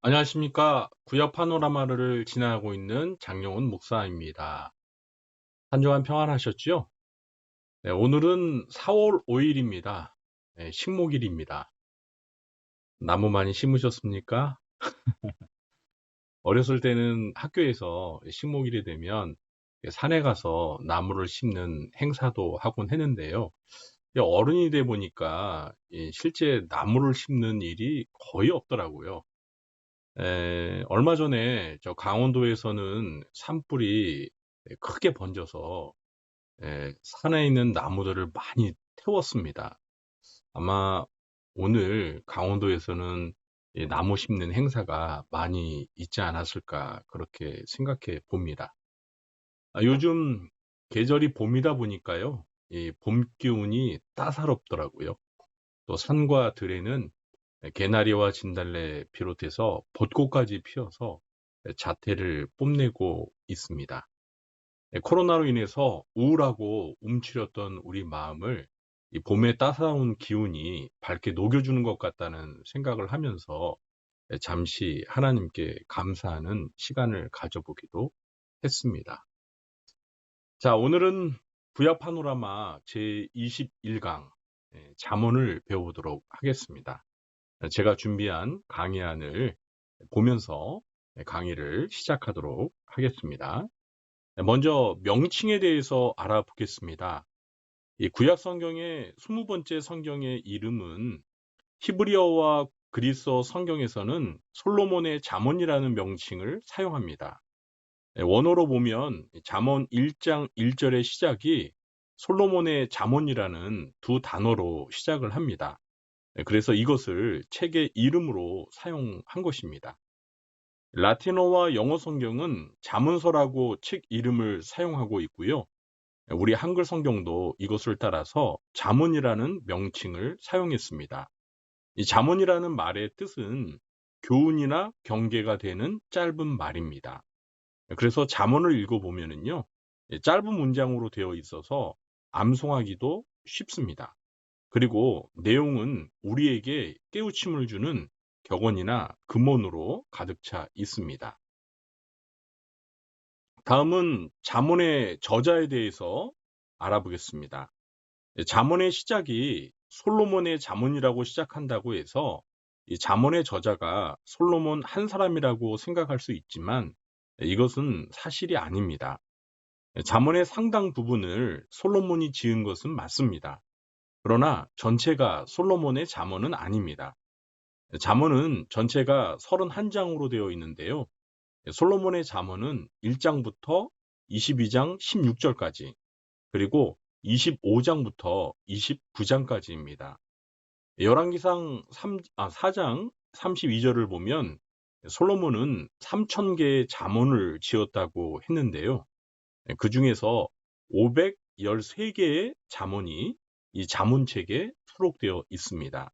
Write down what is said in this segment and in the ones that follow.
안녕하십니까. 구역 파노라마를 진행하고 있는 장영훈 목사입니다. 한 주간 평안하셨죠? 네, 오늘은 4월 5일입니다. 네, 식목일입니다. 나무 많이 심으셨습니까? 어렸을 때는 학교에서 식목일이 되면 산에 가서 나무를 심는 행사도 하곤 했는데요. 어른이 돼 보니까 실제 나무를 심는 일이 거의 없더라고요. 얼마 전에 저 강원도에서는 산불이 크게 번져서 산에 있는 나무들을 많이 태웠습니다. 아마 오늘 강원도에서는 이 나무 심는 행사가 많이 있지 않았을까 그렇게 생각해 봅니다. 요즘 계절이 봄이다 보니까요. 이 봄 기운이 따사롭더라고요. 또 산과 들에는 개나리와 진달래 비롯해서 벚꽃까지 피어서 자태를 뽐내고 있습니다. 코로나로 인해서 우울하고 움츠렸던 우리 마음을 이 봄의 따사로운 기운이 밝게 녹여주는 것 같다는 생각을 하면서 잠시 하나님께 감사하는 시간을 가져보기도 했습니다. 자, 오늘은 구약 파노라마 제21강 잠언을 배워보도록 하겠습니다. 제가 준비한 강의안을 보면서 강의를 시작하도록 하겠습니다. 먼저 명칭에 대해서 알아보겠습니다. 이 구약 성경의 20번째 성경의 이름은 히브리어와 그리스어 성경에서는 솔로몬의 잠언이라는 명칭을 사용합니다. 원어로 보면 잠언 1장 1절의 시작이 솔로몬의 잠언이라는 두 단어로 시작을 합니다. 그래서 이것을 책의 이름으로 사용한 것입니다. 라틴어와 영어 성경은 잠언서라고 책 이름을 사용하고 있고요. 우리 한글 성경도 이것을 따라서 잠언이라는 명칭을 사용했습니다. 이 잠언이라는 말의 뜻은 교훈이나 경계가 되는 짧은 말입니다. 그래서 잠언을 읽어보면요. 짧은 문장으로 되어 있어서 암송하기도 쉽습니다. 그리고 내용은 우리에게 깨우침을 주는 격언이나 금언으로 가득 차 있습니다. 다음은 잠언의 저자에 대해서 알아보겠습니다. 잠언의 시작이 솔로몬의 잠언이라고 시작한다고 해서 이 잠언의 저자가 솔로몬 한 사람이라고 생각할 수 있지만 이것은 사실이 아닙니다. 잠언의 상당 부분을 솔로몬이 지은 것은 맞습니다. 그러나 전체가 솔로몬의 잠언은 아닙니다. 잠언은 전체가 31장으로 되어 있는데요. 솔로몬의 잠언은 1장부터 22장 16절까지, 그리고 25장부터 29장까지입니다. 열왕기상 4장 32절을 보면 솔로몬은 3,000개의 잠언을 지었다고 했는데요. 그 중에서 513개의 잠언이 이 잠언책에 수록되어 있습니다.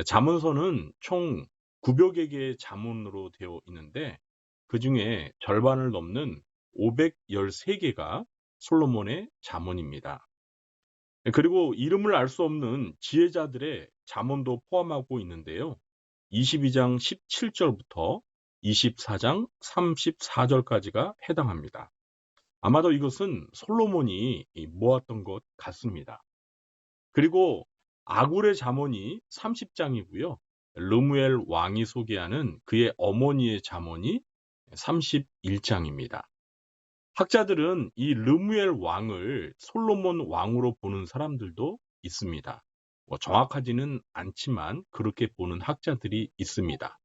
잠언서는 총 900여 개의 잠언으로 되어 있는데 그 중에 절반을 넘는 513개가 솔로몬의 잠언입니다. 그리고 이름을 알 수 없는 지혜자들의 잠언도 포함하고 있는데요. 22장 17절부터 24장 34절까지가 해당합니다. 아마도 이것은 솔로몬이 모았던 것 같습니다. 그리고 아굴의 잠언이 30장이고요. 르무엘 왕이 소개하는 그의 어머니의 잠언이 31장입니다. 학자들은 이 르무엘 왕을 솔로몬 왕으로 보는 사람들도 있습니다. 정확하지는 않지만 그렇게 보는 학자들이 있습니다.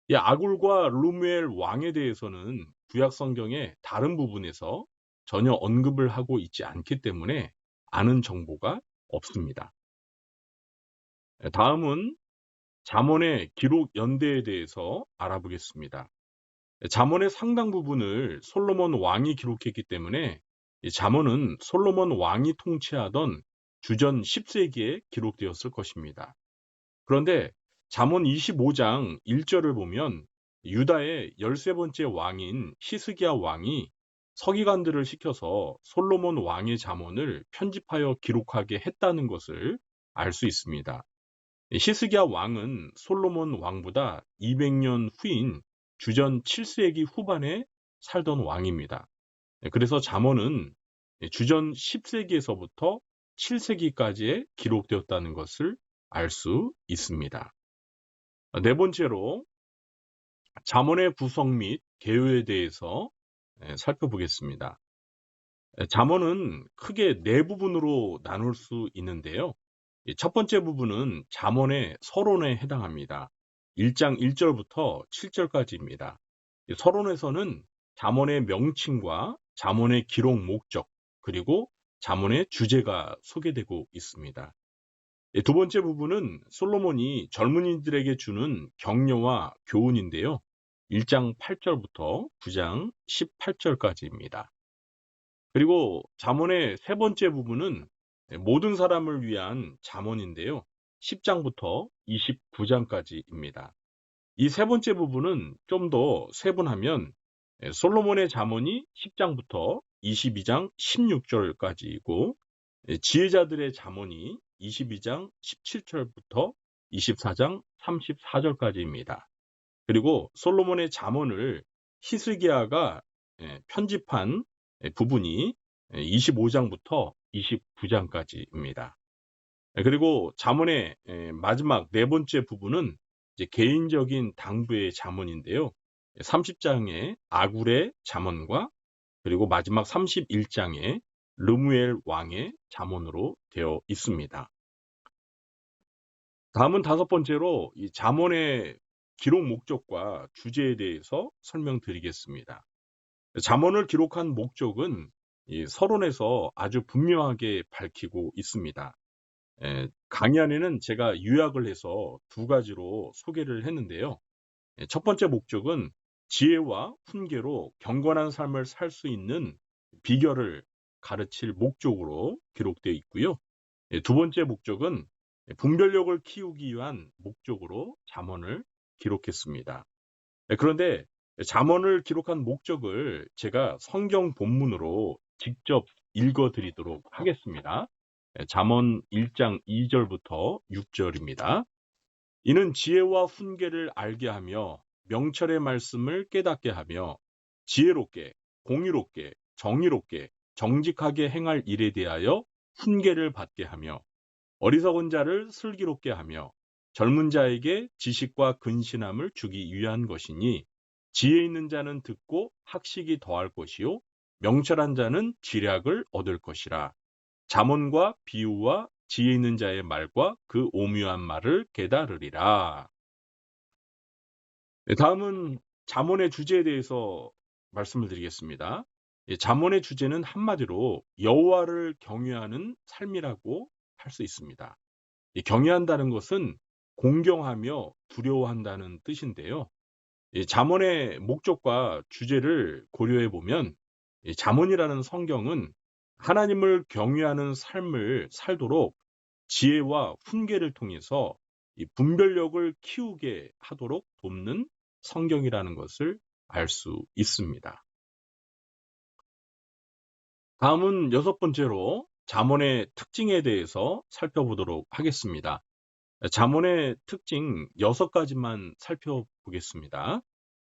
이 아굴과 르무엘 왕에 대해서는 구약 성경의 다른 부분에서 전혀 언급을 하고 있지 않기 때문에 아는 정보가 없습니다. 다음은 잠언의 기록 연대에 대해서 알아보겠습니다. 잠언의 상당 부분을 솔로몬 왕이 기록했기 때문에 이 잠언은 솔로몬 왕이 통치하던 주전 10세기에 기록되었을 것입니다. 그런데 잠언 25장 1절을 보면 유다의 13번째 왕인 히스기야 왕이 서기관들을 시켜서 솔로몬 왕의 잠언을 편집하여 기록하게 했다는 것을 알 수 있습니다. 히스기야 왕은 솔로몬 왕보다 200년 후인 주전 7세기 후반에 살던 왕입니다. 그래서 잠언은 주전 10세기에서부터 7세기까지에 기록되었다는 것을 알 수 있습니다. 네 번째로 잠언의 구성 및 개요에 대해서 살펴보겠습니다. 잠언은 크게 네 부분으로 나눌 수 있는데요. 첫 번째 부분은 잠언의 서론에 해당합니다. 1장 1절부터 7절까지입니다. 서론에서는 잠언의 명칭과 잠언의 기록 목적, 그리고 잠언의 주제가 소개되고 있습니다. 두 번째 부분은 솔로몬이 젊은이들에게 주는 격려와 교훈인데요. 1장 8절부터 9장 18절까지입니다. 그리고 잠언의 세 번째 부분은 모든 사람을 위한 잠언인데요. 10장부터 29장까지입니다. 이 세 번째 부분은 좀 더 세분하면 솔로몬의 잠언이 10장부터 22장 16절까지이고 지혜자들의 잠언이 22장 17절부터 24장 34절까지입니다. 그리고 솔로몬의 잠언을 히스기야가 편집한 부분이 25장부터 29장까지입니다. 그리고 잠언의 마지막 네 번째 부분은 이제 개인적인 당부의 잠언인데요. 30장의 아굴의 잠언과 그리고 마지막 31장의 르무엘 왕의 잠언으로 되어 있습니다. 다음은 다섯 번째로 이 잠언의 기록 목적과 주제에 대해서 설명드리겠습니다. 잠언을 기록한 목적은 이 서론에서 아주 분명하게 밝히고 있습니다. 강의 안에는 제가 요약을 해서 두 가지로 소개를 했는데요. 첫 번째 목적은 지혜와 훈계로 경건한 삶을 살 수 있는 비결을 가르칠 목적으로 기록되어 있고요. 두 번째 목적은 분별력을 키우기 위한 목적으로 잠언을 기록했습니다. 그런데 잠언을 기록한 목적을 제가 성경 본문으로 직접 읽어드리도록 하겠습니다. 잠언 1장 2절부터 6절입니다. 이는 지혜와 훈계를 알게 하며 명철의 말씀을 깨닫게 하며 지혜롭게, 공의롭게, 정의롭게, 정직하게 행할 일에 대하여 훈계를 받게 하며 어리석은 자를 슬기롭게 하며 젊은 자에게 지식과 근신함을 주기 위한 것이니 지혜 있는 자는 듣고 학식이 더할 것이요 명철한 자는 지략을 얻을 것이라. 잠언과 비유와 지혜 있는 자의 말과 그 오묘한 말을 깨달으리라. 다음은 잠언의 주제에 대해서 말씀을 드리겠습니다. 잠언의 주제는 한마디로 여호와를 경외하는 삶이라고 할 수 있습니다. 경외한다는 것은 공경하며 두려워한다는 뜻인데요. 잠언의 목적과 주제를 고려해 보면 잠언이라는 성경은 하나님을 경외하는 삶을 살도록 지혜와 훈계를 통해서 이 분별력을 키우게 하도록 돕는 성경이라는 것을 알 수 있습니다. 다음은 여섯 번째로 잠언의 특징에 대해서 살펴보도록 하겠습니다. 잠언의 특징 6가지만 살펴보겠습니다.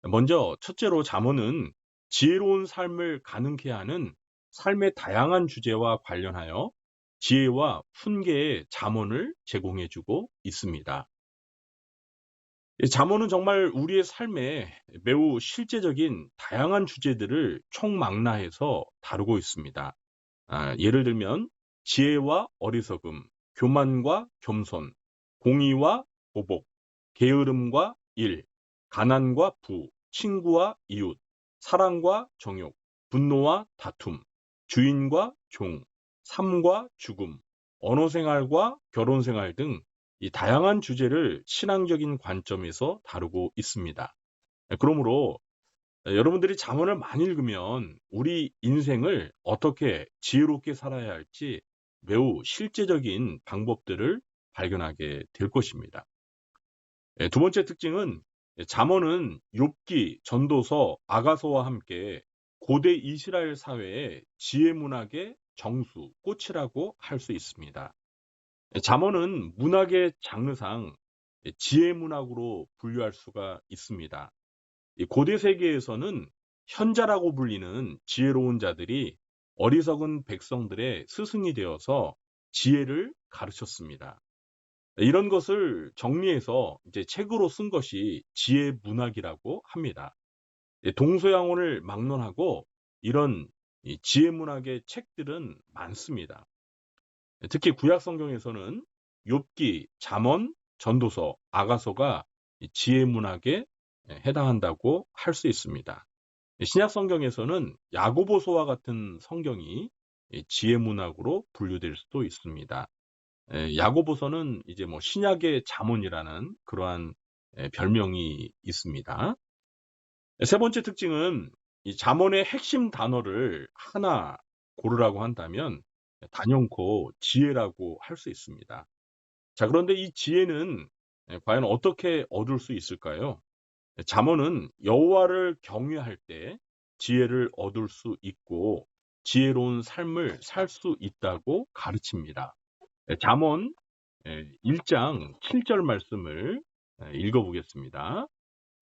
먼저 첫째로 잠언은 지혜로운 삶을 가능케 하는 삶의 다양한 주제와 관련하여 지혜와 훈계의 잠언을 제공해 주고 있습니다. 잠언은 정말 우리의 삶에 매우 실제적인 다양한 주제들을 총망라해서 다루고 있습니다. 예를 들면 지혜와 어리석음, 교만과 겸손, 공의와 보복, 게으름과 일, 가난과 부, 친구와 이웃, 사랑과 정욕, 분노와 다툼, 주인과 종, 삶과 죽음, 언어생활과 결혼생활 등 이 다양한 주제를 신앙적인 관점에서 다루고 있습니다. 그러므로 여러분들이 잠언을 많이 읽으면 우리 인생을 어떻게 지혜롭게 살아야 할지 매우 실제적인 방법들을 발견하게 될 것입니다. 두 번째 특징은 잠언은 욥기, 전도서, 아가서와 함께 고대 이스라엘 사회의 지혜 문학의 정수, 꽃이라고 할 수 있습니다. 잠언은 문학의 장르상 지혜 문학으로 분류할 수가 있습니다. 이 고대 세계에서는 현자라고 불리는 지혜로운 자들이 어리석은 백성들의 스승이 되어서 지혜를 가르쳤습니다. 이런 것을 정리해서 이제 책으로 쓴 것이 지혜 문학이라고 합니다. 동서양원을 막론하고 이런 이 지혜 문학의 책들은 많습니다. 특히 구약 성경에서는 욥기, 잠언, 전도서, 아가서가 이 지혜 문학에 해당한다고 할 수 있습니다. 신약 성경에서는 야고보서와 같은 성경이 이 지혜 문학으로 분류될 수도 있습니다. 야고보서는 이제 뭐 신약의 잠언이라는 그러한 별명이 있습니다. 세 번째 특징은 이 잠언의 핵심 단어를 하나 고르라고 한다면 단연코 지혜라고 할 수 있습니다. 자, 그런데 이 지혜는 과연 어떻게 얻을 수 있을까요? 잠언은 여호와를 경외할 때 지혜를 얻을 수 있고 지혜로운 삶을 살 수 있다고 가르칩니다. 잠언 1장 7절 말씀을 읽어보겠습니다.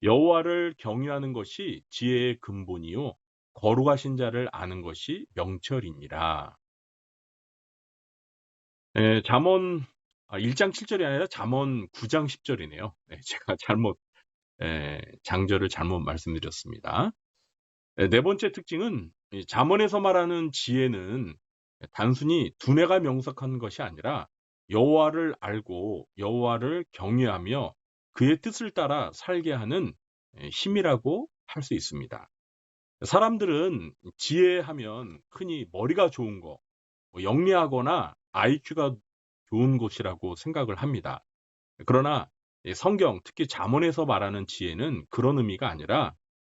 여호와를 경외하는 것이 지혜의 근본이요 거룩하신 자를 아는 것이 명철이니라. 잠언 1장 7절이 아니라 잠언 9장 10절이네요. 제가 장절을 잘못 말씀드렸습니다. 네 번째 특징은 이 잠언에서 말하는 지혜는 단순히 두뇌가 명석한 것이 아니라 여호와를 알고 여호와를 경외하며 그의 뜻을 따라 살게 하는 힘이라고 할 수 있습니다. 사람들은 지혜하면 흔히 머리가 좋은 거, 영리하거나 IQ가 좋은 것이라고 생각을 합니다. 그러나 성경, 특히 잠언에서 말하는 지혜는 그런 의미가 아니라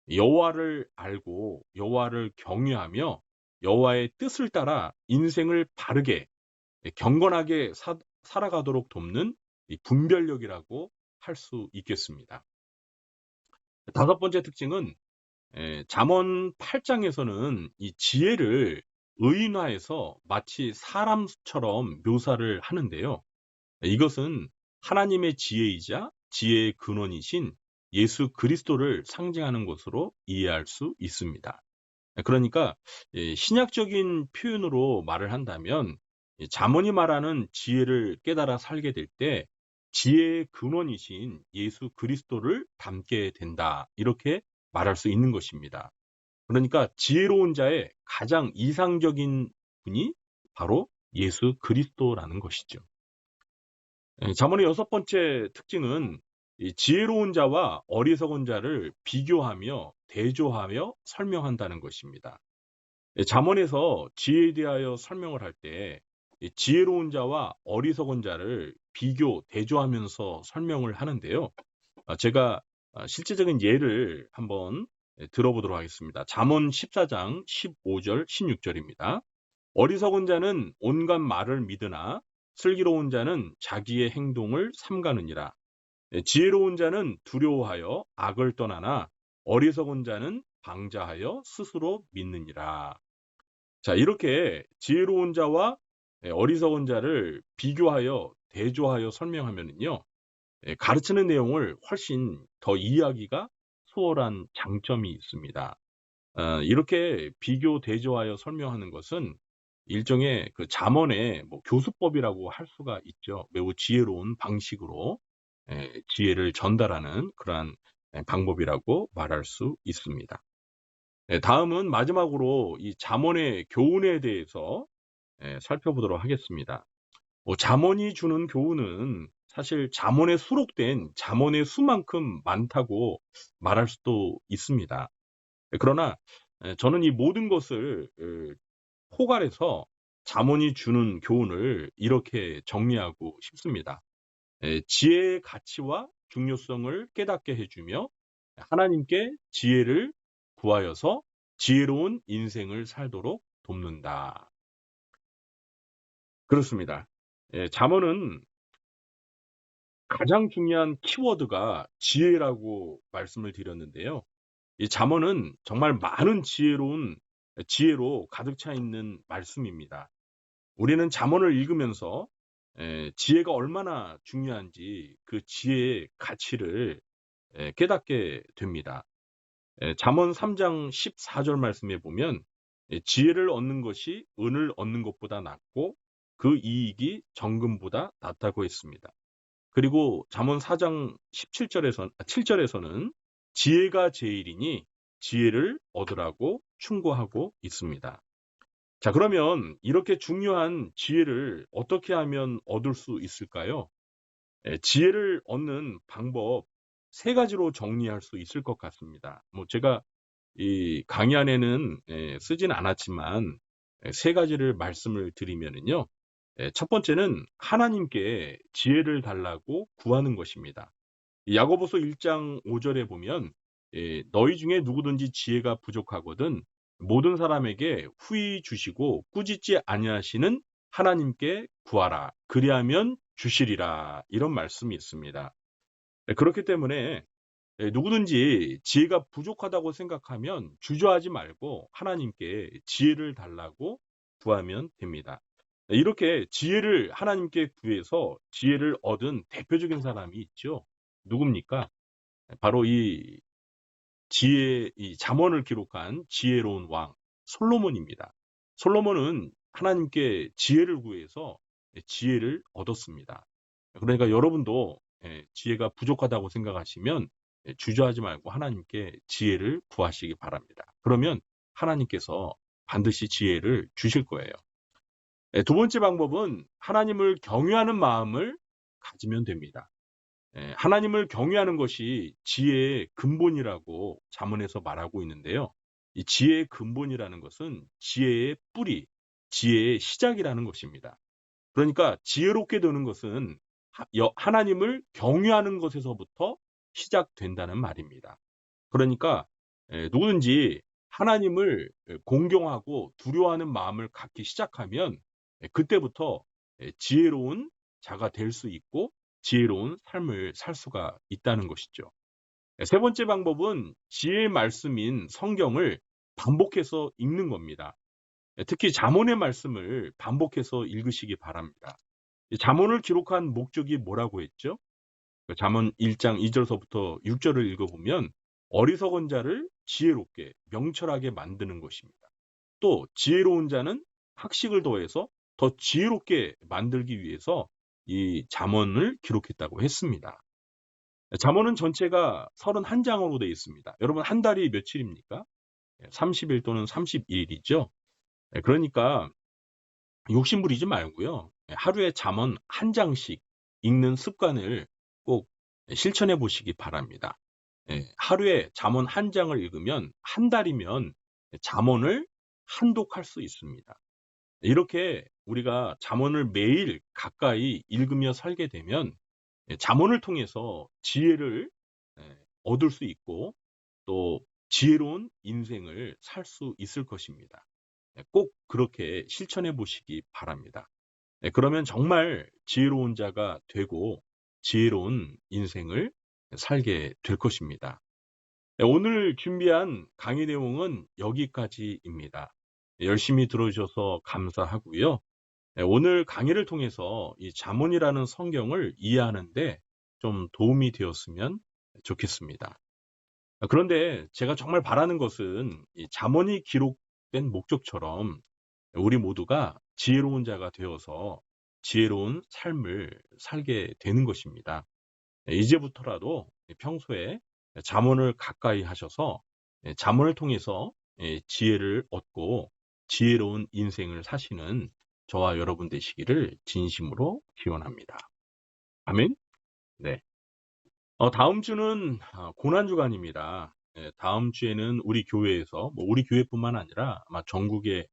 여호와를 알고 여호와를 경외하며 여호와의 뜻을 따라 인생을 바르게 경건하게 살아가도록 돕는 이 분별력이라고 할 수 있겠습니다. 다섯 번째 특징은 잠언 8장에서는 이 지혜를 의인화해서 마치 사람처럼 묘사를 하는데요. 이것은 하나님의 지혜이자 지혜의 근원이신 예수 그리스도를 상징하는 것으로 이해할 수 있습니다. 그러니까 신약적인 표현으로 말을 한다면 잠언이 말하는 지혜를 깨달아 살게 될 때 지혜의 근원이신 예수 그리스도를 닮게 된다. 이렇게 말할 수 있는 것입니다. 그러니까 지혜로운 자의 가장 이상적인 분이 바로 예수 그리스도라는 것이죠. 잠언의 여섯 번째 특징은 이 지혜로운 자와 어리석은 자를 비교하며 대조하며 설명한다는 것입니다. 잠언에서 지혜에 대하여 설명을 할 때 지혜로운 자와 어리석은 자를 비교, 대조하면서 설명을 하는데요. 제가 실제적인 예를 한번 들어보도록 하겠습니다. 잠언 14장 15절, 16절입니다. 어리석은 자는 온갖 말을 믿으나 슬기로운 자는 자기의 행동을 삼가느니라. 지혜로운 자는 두려워하여 악을 떠나나 어리석은 자는 방자하여 스스로 믿느니라. 자, 이렇게 지혜로운 자와 어리석은 자를 비교하여 대조하여 설명하면요, 가르치는 내용을 훨씬 더 이해하기가 수월한 장점이 있습니다. 이렇게 비교 대조하여 설명하는 것은 일종의 그 잠언의 뭐 교수법이라고 할 수가 있죠. 매우 지혜로운 방식으로 지혜를 전달하는 그러한 방법이라고 말할 수 있습니다. 다음은 마지막으로 이 잠언의 교훈에 대해서 살펴보도록 하겠습니다. 잠언이 주는 교훈은 사실 잠언에 수록된 잠언의 수만큼 많다고 말할 수도 있습니다. 그러나 저는 이 모든 것을 포괄해서 잠언이 주는 교훈을 이렇게 정리하고 싶습니다. 지혜의 가치와 중요성을 깨닫게 해주며 하나님께 지혜를 구하여서 지혜로운 인생을 살도록 돕는다. 그렇습니다. 잠언은 가장 중요한 키워드가 지혜라고 말씀을 드렸는데요. 이 잠언은 정말 많은 지혜로 가득 차 있는 말씀입니다. 우리는 잠언을 읽으면서 지혜가 얼마나 중요한지 그 지혜의 가치를 깨닫게 됩니다. 잠언 3장 14절 말씀에 보면 지혜를 얻는 것이 은을 얻는 것보다 낫고 그 이익이 정금보다 낫다고 했습니다. 그리고 잠언 4장 7절에서는 지혜가 제일이니 지혜를 얻으라고 충고하고 있습니다. 자, 그러면 이렇게 중요한 지혜를 어떻게 하면 얻을 수 있을까요? 지혜를 얻는 방법 세 가지로 정리할 수 있을 것 같습니다. 제가 이 강의 안에는 쓰진 않았지만 세 가지를 말씀을 드리면은요. 첫 번째는 하나님께 지혜를 달라고 구하는 것입니다. 야고보서 1장 5절에 보면 너희 중에 누구든지 지혜가 부족하거든 모든 사람에게 후히 주시고 꾸짖지 아니하시는 하나님께 구하라. 그리하면 주시리라. 이런 말씀이 있습니다. 그렇기 때문에 누구든지 지혜가 부족하다고 생각하면 주저하지 말고 하나님께 지혜를 달라고 구하면 됩니다. 이렇게 지혜를 하나님께 구해서 지혜를 얻은 대표적인 사람이 있죠. 누굽니까? 바로 이 잠언을 기록한 지혜로운 왕 솔로몬입니다. 솔로몬은 하나님께 지혜를 구해서 지혜를 얻었습니다. 그러니까 여러분도 지혜가 부족하다고 생각하시면 주저하지 말고 하나님께 지혜를 구하시기 바랍니다. 그러면 하나님께서 반드시 지혜를 주실 거예요. 두 번째 방법은 하나님을 경외하는 마음을 가지면 됩니다. 하나님을 경외하는 것이 지혜의 근본이라고 잠언에서 말하고 있는데요. 이 지혜의 근본이라는 것은 지혜의 뿌리, 지혜의 시작이라는 것입니다. 그러니까 지혜롭게 되는 것은 하나님을 경외하는 것에서부터 시작된다는 말입니다. 그러니까 누구든지 하나님을 공경하고 두려워하는 마음을 갖기 시작하면 그때부터 지혜로운 자가 될 수 있고 지혜로운 삶을 살 수가 있다는 것이죠. 세 번째 방법은 지혜의 말씀인 성경을 반복해서 읽는 겁니다. 특히 잠언의 말씀을 반복해서 읽으시기 바랍니다. 잠언을 기록한 목적이 뭐라고 했죠? 잠언 1장 2절서부터 6절을 읽어보면 어리석은 자를 지혜롭게 명철하게 만드는 것입니다. 또 지혜로운 자는 학식을 더해서 더 지혜롭게 만들기 위해서 이 잠언을 기록했다고 했습니다. 잠언은 전체가 31장으로 되어 있습니다. 여러분 한 달이 며칠입니까? 30일 또는 31일이죠. 그러니까 욕심 부리지 말고요. 하루에 잠언 한 장씩 읽는 습관을 꼭 실천해 보시기 바랍니다. 하루에 잠언 한 장을 읽으면 한 달이면 잠언을 한독할 수 있습니다. 이렇게 우리가 잠언을 매일 가까이 읽으며 살게 되면 잠언을 통해서 지혜를 얻을 수 있고 또 지혜로운 인생을 살 수 있을 것입니다. 꼭 그렇게 실천해 보시기 바랍니다. 그러면 정말 지혜로운 자가 되고 지혜로운 인생을 살게 될 것입니다. 오늘 준비한 강의 내용은 여기까지입니다. 열심히 들어주셔서 감사하고요. 오늘 강의를 통해서 이 잠언이라는 성경을 이해하는데 좀 도움이 되었으면 좋겠습니다. 그런데 제가 정말 바라는 것은 이 잠언이 기록된 목적처럼 우리 모두가 지혜로운 자가 되어서 지혜로운 삶을 살게 되는 것입니다. 이제부터라도 평소에 잠언을 가까이 하셔서 잠언을 통해서 지혜를 얻고 지혜로운 인생을 사시는 저와 여러분 되시기를 진심으로 기원합니다. 아멘. 네. 다음 주는 고난주간입니다. 다음 주에는 우리 교회에서 우리 교회뿐만 아니라 아마 전국의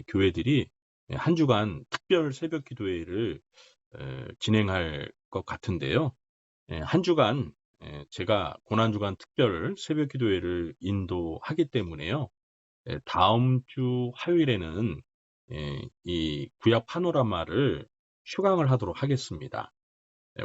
교회들이 한 주간 특별 새벽 기도회를 진행할 것 같은데요. 한 주간 제가 고난주간 특별 새벽 기도회를 인도하기 때문에요. 다음 주 화요일에는 이 구약 파노라마를 휴강을 하도록 하겠습니다.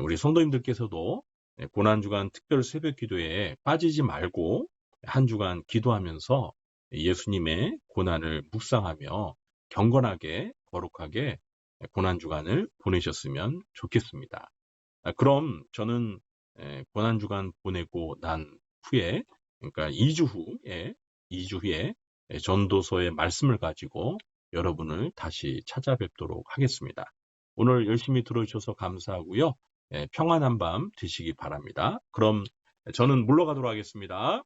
우리 성도님들께서도 고난주간 특별 새벽 기도회에 빠지지 말고 한 주간 기도하면서 예수님의 고난을 묵상하며 경건하게 거룩하게 고난주간을 보내셨으면 좋겠습니다. 그럼 저는 고난주간 보내고 난 후에, 그러니까 2주 후에 전도서의 말씀을 가지고 여러분을 다시 찾아뵙도록 하겠습니다. 오늘 열심히 들어주셔서 감사하고요. 평안한 밤 되시기 바랍니다. 그럼 저는 물러가도록 하겠습니다.